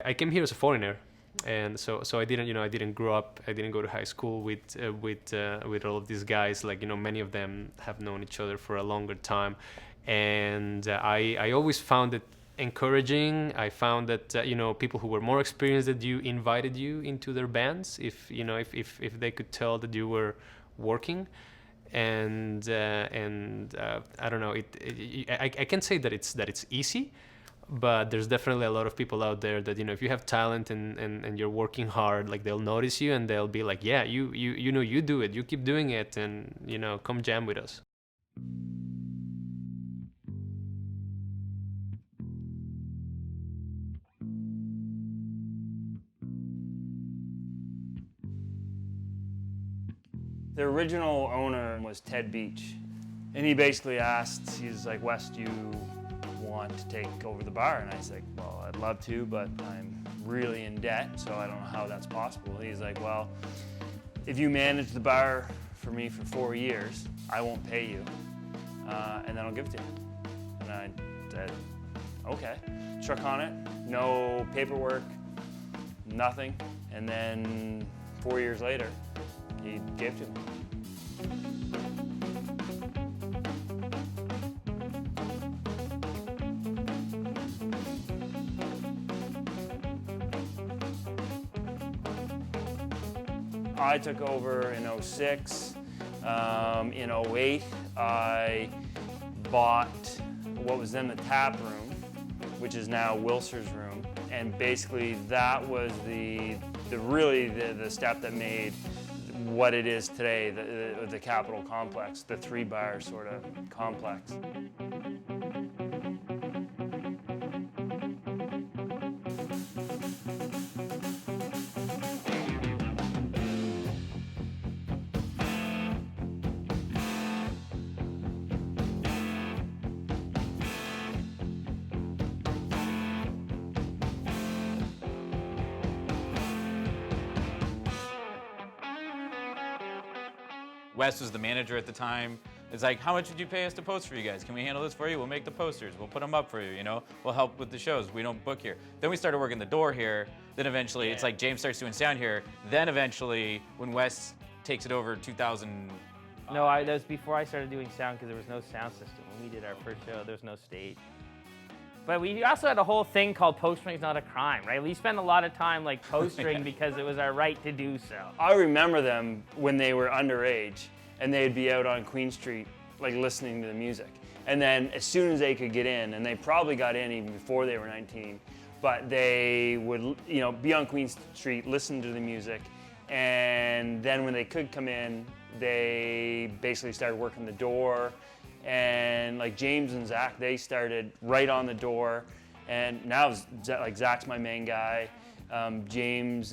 I came here as a foreigner, and so I didn't grow up. I didn't go to high school with all of these guys. Like, many of them have known each other for a longer time, and I always found it encouraging. I found that people who were more experienced than you invited you into their bands if they could tell that you were working. And I don't know. I can't say that it's easy, but there's definitely a lot of people out there that if you have talent and you're working hard, like, they'll notice you and they'll be like, yeah, you do it, you keep doing it, and come jam with us. The original owner was Ted Beach, and he basically asked, he's like, Wes, do you want to take over the bar? And I was like, well, I'd love to, but I'm really in debt, so I don't know how that's possible. He's like, well, if you manage the bar for me for 4 years, I won't pay you, and then I'll give it to you. And I said, okay. Struck on it, no paperwork, nothing, and then 4 years later, he gave to me. I took over in 06. In 08, I bought what was then the tap room, which is now Wilser's room. And basically that was the step that made what it is today, the Capitol complex, the 3-bar sort of complex. Wes was the manager at the time. It's like, how much would you pay us to post for you guys? Can we handle this for you? We'll make the posters. We'll put them up for you, We'll help with the shows. We don't book here. Then we started working the door here. Then eventually, It's like James starts doing sound here. Then eventually, when Wes takes it over 2000. No, that was before I started doing sound, because there was no sound system. When we did our first show, there was no stage. But we also had a whole thing called postering is not a crime, right? We spent a lot of time postering because it was our right to do so. I remember them when they were underage, and they'd be out on Queen Street, listening to the music. And then as soon as they could get in, and they probably got in even before they were 19, but they would, be on Queen Street, listen to the music, and then when they could come in, they basically started working the door. And James and Zach, they started right on the door, and now Zach's my main guy. James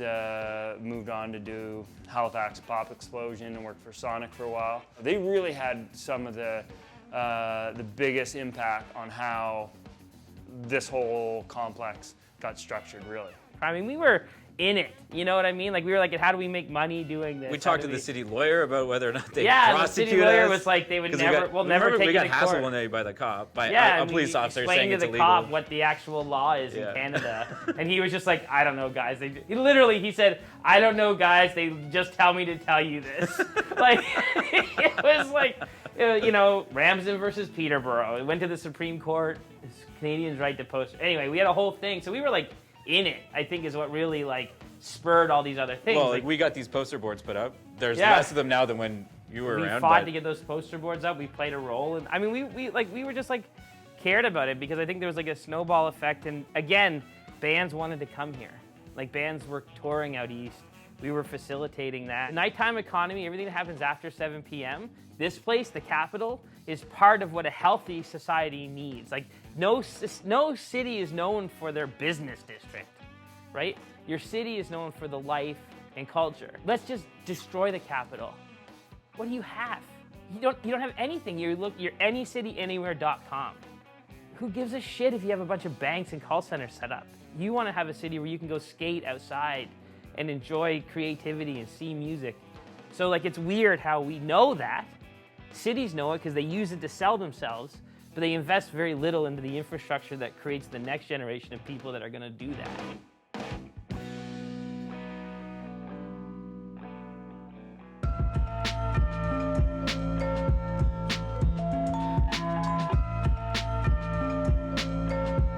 moved on to do Halifax Pop Explosion and worked for Sonic for a while. They really had some of the biggest impact on how this whole complex got structured, really. I mean, we were in it, you know what I mean? We were how do we make money doing this? We talked to the city lawyer about whether or not they prosecute us. The city lawyer was like, they would never, we'll never take it to court. We got hassled one day by the cop, by a police officer saying it's illegal. Explained to the cop what the actual law is in Canada, and he was just like, I don't know, guys. He said, I don't know, guys. They just tell me to tell you this. It was Ramsden versus Peterborough. It went to the Supreme Court. It's Canadians' right to post. Anyway, we had a whole thing, so we were in it, I think, is what really spurred all these other things. Well, we got these poster boards put up. There's less of them now than when you were around. We fought to get those poster boards up. We played a role, and I mean, we were just cared about it because I think there was a snowball effect. And again, bands wanted to come here. Bands were touring out east. We were facilitating that. Nighttime economy, everything that happens after 7 p.m. This place, the Capitol, is part of what a healthy society needs. No city is known for their business district, right? Your city is known for the life and culture. Let's just destroy the Capitol. What do you have? You don't have anything. You're anycityanywhere.com. Who gives a shit if you have a bunch of banks and call centers set up? You want to have a city where you can go skate outside and enjoy creativity and see music. So it's weird how we know that. Cities know it because they use it to sell themselves, but they invest very little into the infrastructure that creates the next generation of people that are going to do that.